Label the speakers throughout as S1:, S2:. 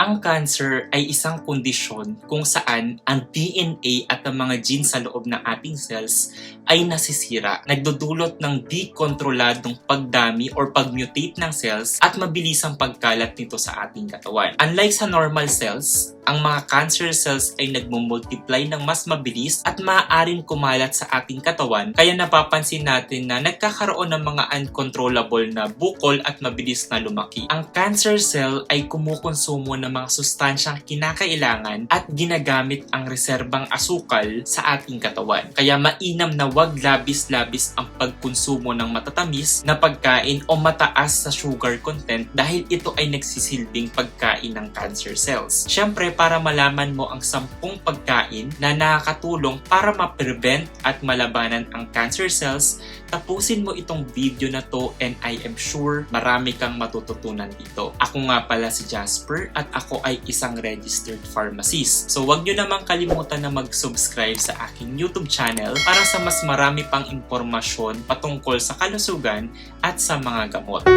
S1: Ang cancer ay isang kondisyon kung saan ang DNA at ang mga genes sa loob ng ating cells ay nasisira. Nagdudulot ng di kontroladong pagdami or pagmutate ng cells at mabilisang pagkalat nito sa ating katawan. Unlike sa normal cells, ang mga cancer cells ay nagmumultiply ng mas mabilis at maaaring kumalat sa ating katawan, kaya napapansin natin na nagkakaroon ng mga uncontrollable na bukol at mabilis na lumaki. Ang cancer cell ay kumukonsumo ng mga sustansyang kinakailangan at ginagamit ang reserbang asukal sa ating katawan. Kaya mainam na wag labis-labis ang pagkonsumo ng matatamis na pagkain o mataas sa sugar content dahil ito ay nagsisilbing pagkain ng cancer cells. Siyempre, para malaman mo ang 10 pagkain na nakakatulong para ma-prevent at malabanan ang cancer cells, tapusin mo itong video na to and I am sure marami kang matututunan dito. Ako nga pala si Jasper at ako ay isang registered pharmacist. So wag nyo namang kalimutan na mag-subscribe sa aking YouTube channel para sa mas marami pang impormasyon patungkol sa kalusugan at sa mga gamot.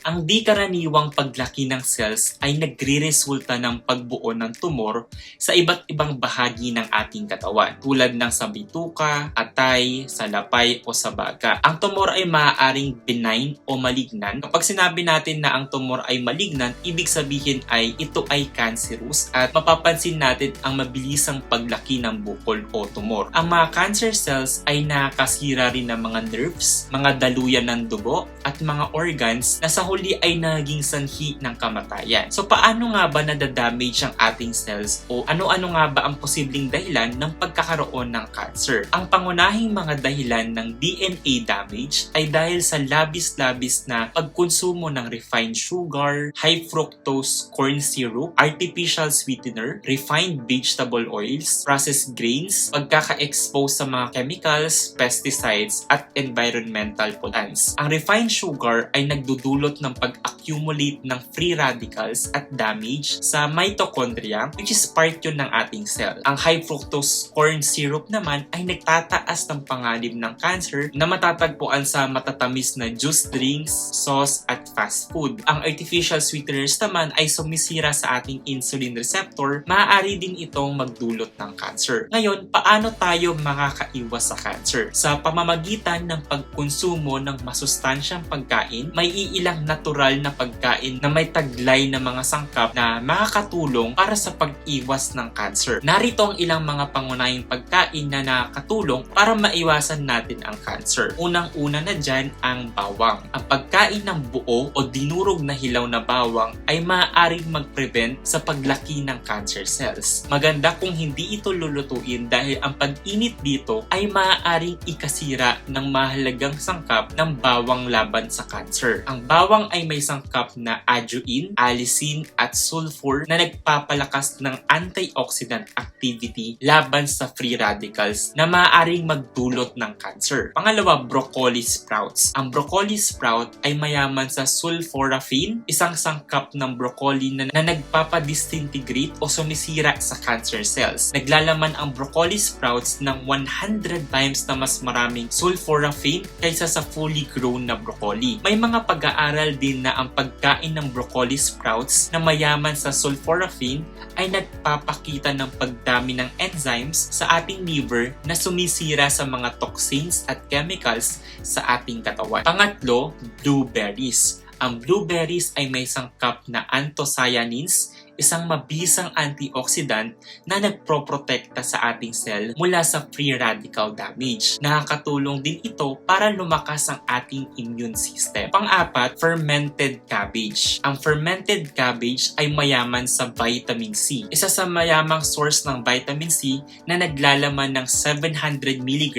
S1: Ang di karaniwang paglaki ng cells ay nagre-resulta ng pagbuo ng tumor sa iba't ibang bahagi ng ating katawan, tulad ng sa bituka, atay, salapay o sa baga. Ang tumor ay maaaring benign o malignant. Kapag sinabi natin na ang tumor ay malignant, ibig sabihin ay ito ay cancerous at mapapansin natin ang mabilisang paglaki ng bukol o tumor. Ang mga cancer cells ay nakakasira rin ng mga nerves, mga daluyan ng dugo at mga organs na sa huli ay naging sanhi ng kamatayan. So paano nga ba nadadamage ang ating cells o ano-ano nga ba ang posibleng dahilan ng pagkakaroon ng cancer? Ang pangunahing mga dahilan ng DNA damage ay dahil sa labis-labis na pagkonsumo ng refined sugar, high fructose corn syrup, artificial sweetener, refined vegetable oils, processed grains, pagkaka-expose sa mga chemicals, pesticides at environmental pollutants. Ang refined sugar ay nagdudulot ng pag-accumulate ng free radicals at damage sa mitochondria, which is part yun ng ating cell. Ang high fructose corn syrup naman ay nagtataas ng panganib ng cancer na matatagpuan sa matatamis na juice drinks, sauce at fast food. Ang artificial sweeteners naman ay sumisira sa ating insulin receptor, maaari din itong magdulot ng cancer. Ngayon, paano tayo makakaiwas sa cancer? Sa pamamagitan ng pagkonsumo ng masustansyang pagkain, may iilang natural na pagkain na may taglay na mga sangkap na makakatulong para sa pag-iwas ng cancer. Narito ang ilang mga pangunahing pagkain na nakakatulong para maiwasan natin ang cancer. Unang-una na dyan ang bawang. Ang pagkain ng buo o dinurog na hilaw na bawang ay maaaring mag-prevent sa paglaki ng cancer cells. Maganda kung hindi ito lulutuin dahil ang pag-init dito ay maaaring ikasira ng mahalagang sangkap ng bawang laban sa cancer. Ang bawang ay may sangkap na ajuin, allicin at sulfur na nagpapalakas ng antioxidant activity laban sa free radicals na maaaring magdulot ng cancer. Pangalawa, broccoli sprouts. Ang broccoli sprout ay mayaman sa sulforaphane, isang sangkap ng broccoli na nagpapadisintegrate o sumisira sa cancer cells. Naglalaman ang broccoli sprouts ng 100 times na mas maraming sulforaphane kaysa sa fully grown na broccoli. May mga pag-aaral din na ang pagkain ng broccoli sprouts na mayaman sa sulforaphane ay nagpapakita ng pagdami ng enzymes sa ating liver na sumisira sa mga toxins at chemicals sa ating katawan. Pangatlo, blueberries. Ang blueberries ay may sangkap na anthocyanins, isang mabisang antioxidant na nagproprotekta sa ating cell mula sa free radical damage. Nakakatulong din ito para lumakas ang ating immune system. Pang-apat, fermented cabbage. Ang fermented cabbage ay mayaman sa vitamin C. Isa sa mayamang source ng vitamin C na naglalaman ng 700 mg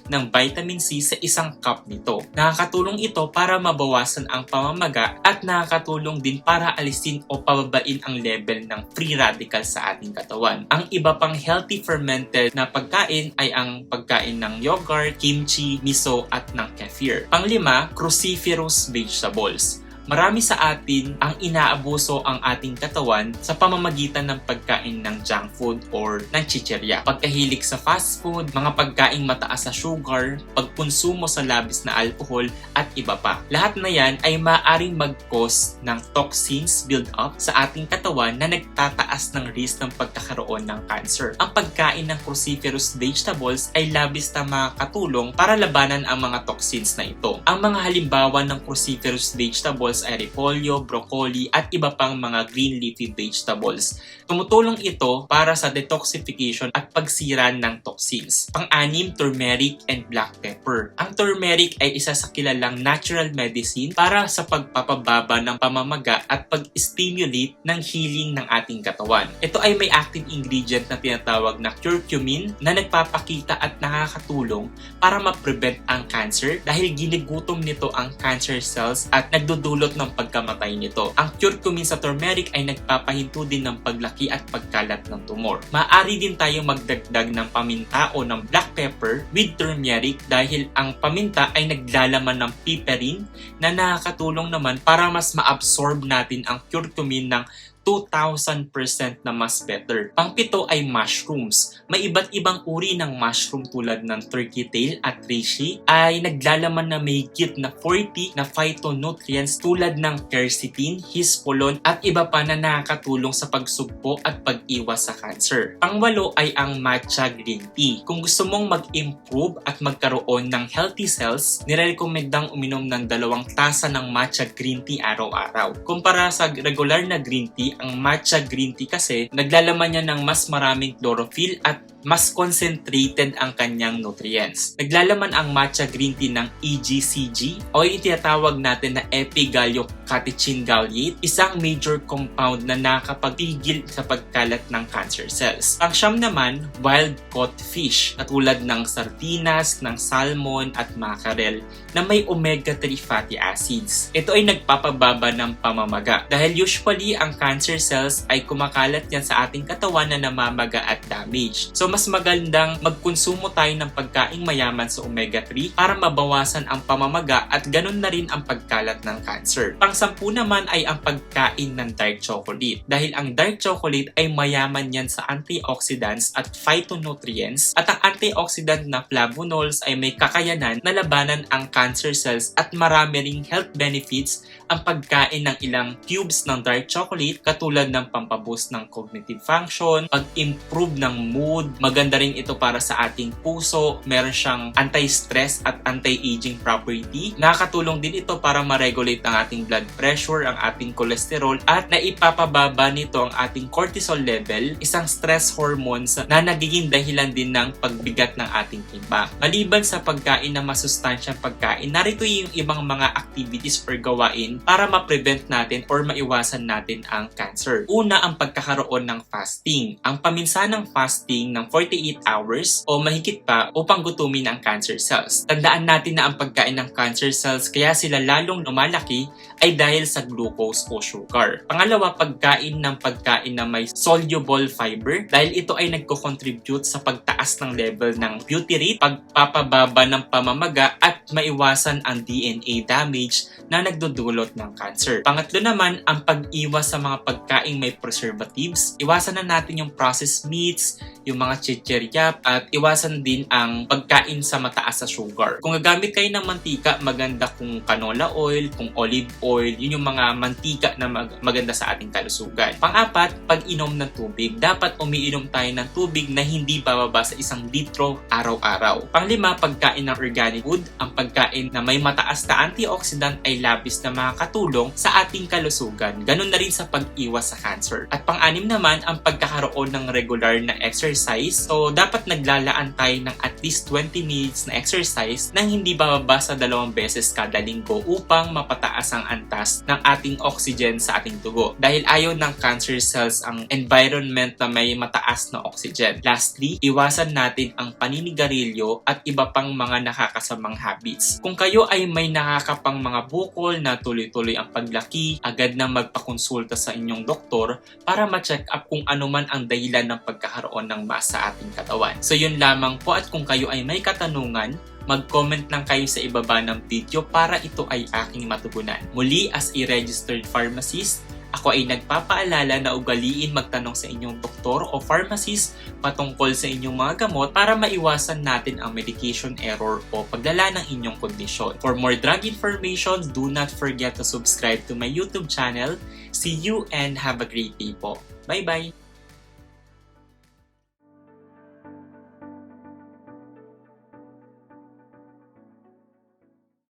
S1: ng vitamin C sa isang cup nito. Nakakatulong ito para mabawasan ang pamamaga at nakakatulong din para alisin o pababain ang level ng free radical sa ating katawan. Ang iba pang healthy fermented na pagkain ay ang pagkain ng yogurt, kimchi, miso at ng kefir. Panglima, cruciferous vegetables. Marami sa atin ang inaabuso ang ating katawan sa pamamagitan ng pagkain ng junk food or ng chichirya. Pagkahilig sa fast food, mga pagkaing mataas sa sugar, pagkonsumo sa labis na alcohol, at iba pa. Lahat na yan ay maaaring mag-cause ng toxins build-up sa ating katawan na nagtataas ng risk ng pagkakaroon ng cancer. Ang pagkain ng cruciferous vegetables ay labis na makakatulong para labanan ang mga toxins na ito. Ang mga halimbawa ng cruciferous vegetables ay repolyo, broccoli, at iba pang mga green leafy vegetables. Tumutulong ito para sa detoxification at pagsira ng toxins. Pang-anim, turmeric and black pepper. Ang turmeric ay isa sa kilalang natural medicine para sa pagpapababa ng pamamaga at pag-stimulate ng healing ng ating katawan. Ito ay may active ingredient na tinatawag na curcumin na nagpapakita at nakakatulong para ma-prevent ang cancer dahil ginigutom nito ang cancer cells at nagdudulot ng pagkamatay nito. Ang curcumin sa turmeric ay nagpapahinto din ng paglaki at pagkalat ng tumor. Maaari din tayong magdagdag ng paminta o ng black pepper with turmeric dahil ang paminta ay naglalaman ng piperine na nakakatulong naman para mas ma-absorb natin ang curcumin ng 2,000% na mas better. Pang-pito ay mushrooms. May iba't ibang uri ng mushroom tulad ng turkey tail at reishi ay naglalaman na mahigit na 40 na phytonutrients tulad ng quercetin, hispolon at iba pa na nakakatulong sa pagsugpo at pag-iwas sa cancer. Pang-walo ay ang matcha green tea. Kung gusto mong mag-improve at magkaroon ng healthy cells, nirekomendang uminom ng 2 tasa ng matcha green tea araw-araw. Kumpara sa regular na green tea, ang matcha green tea kasi naglalaman niya ng mas maraming chlorophyll at mas concentrated ang kanyang nutrients. Naglalaman ang matcha green tea ng EGCG o yung tinatawag natin na epigallocatechin gallate, isang major compound na nakakapagpigil sa pagkalat ng cancer cells. Pang-siyam naman, wild-caught fish katulad ng sardinas, ng salmon at mackerel na may omega-3 fatty acids. Ito ay nagpapababa ng pamamaga dahil usually ang cancer cells ay kumakalat yan sa ating katawan na namamaga at damage. So mas magandang magkonsumo tayo ng pagkaing mayaman sa omega-3 para mabawasan ang pamamaga at ganun na rin ang pagkalat ng cancer. Pang-sampu naman ay ang pagkain ng dark chocolate dahil ang dark chocolate ay mayaman yan sa antioxidants at phytonutrients at ang antioxidant na flavonols ay may kakayanan na labanan ang cancer cells at marami ring health benefits ang pagkain ng ilang cubes ng dark chocolate katulad ng pampaboost ng cognitive function, pag-improve ng mood, maganda rin ito para sa ating puso, meron siyang anti-stress at anti-aging property. Nakakatulong din ito para ma-regulate ang ating blood pressure, ang ating cholesterol at naipapababa nito ang ating cortisol level, isang stress hormones na nagiging dahilan din ng pagbigat ng ating timbang. Maliban sa pagkain ng masustansyang pagkain, narito yung ibang mga activities or gawain para ma-prevent natin or maiwasan natin ang cancer. Una, ang pagkakaroon ng fasting. Ang paminsanang fasting ng 48 hours o mahigit pa upang gutumin ang cancer cells. Tandaan natin na ang pagkain ng cancer cells kaya sila lalong lumalaki ay dahil sa glucose o sugar. Pangalawa, pagkain na may soluble fiber dahil ito ay nagko-contribute sa pagtaas ng level ng butyrate, pagpapababa ng pamamaga at maiwasan ang DNA damage na nagdudulot ng cancer. Pangatlo naman, ang pag-iwas sa mga pagkaing may preservatives. Iwasan na natin yung processed meats, yung mga chichirya at iwasan din ang pagkain sa mataas sa sugar. Kung gagamit kayo ng mantika, maganda kung canola oil, kung olive oil, yun yung mga mantika na maganda sa ating kalusugan. Pang-apat, pag-inom ng tubig. Dapat umiinom tayo ng tubig na hindi bababa sa 1 litro araw-araw. Panglima, pagkain ng organic food. Ang pagkain na may mataas na antioxidant ay labis na makakatulong sa ating kalusugan. Ganun na rin sa pag-iwas sa cancer. At pang-anim naman, ang pagkakaroon ng regular na exercise. So, dapat naglalaan tayo ng at least 20 minutes na exercise nang hindi bababa sa 2 beses kada linggo upang mapataas ang antas ng ating oxygen sa ating dugo. Dahil ayaw ng cancer cells ang environment na may mataas na oxygen. Lastly, iwasan natin ang paninigarilyo at iba pang mga nakakasamang habits. Kung kayo ay may nakakapang mga bukol na tuloy-tuloy ang paglaki, agad na magpakonsulta sa inyong doktor para ma-check up kung ano man ang dahilan ng pagkakaroon ng mass sa ating katawan. So yun lamang po at kung kayo ay may katanungan Mag-comment lang kayo sa ibaba ng video para ito ay aking matugunan. Muli, as a registered pharmacist, ako ay nagpapaalala na ugaliin magtanong sa inyong doktor o pharmacist patungkol sa inyong mga gamot para maiwasan natin ang medication error o paglala ng inyong kondisyon. For more drug information, do not forget to subscribe to my YouTube channel. See you and have a great day po. Bye-bye!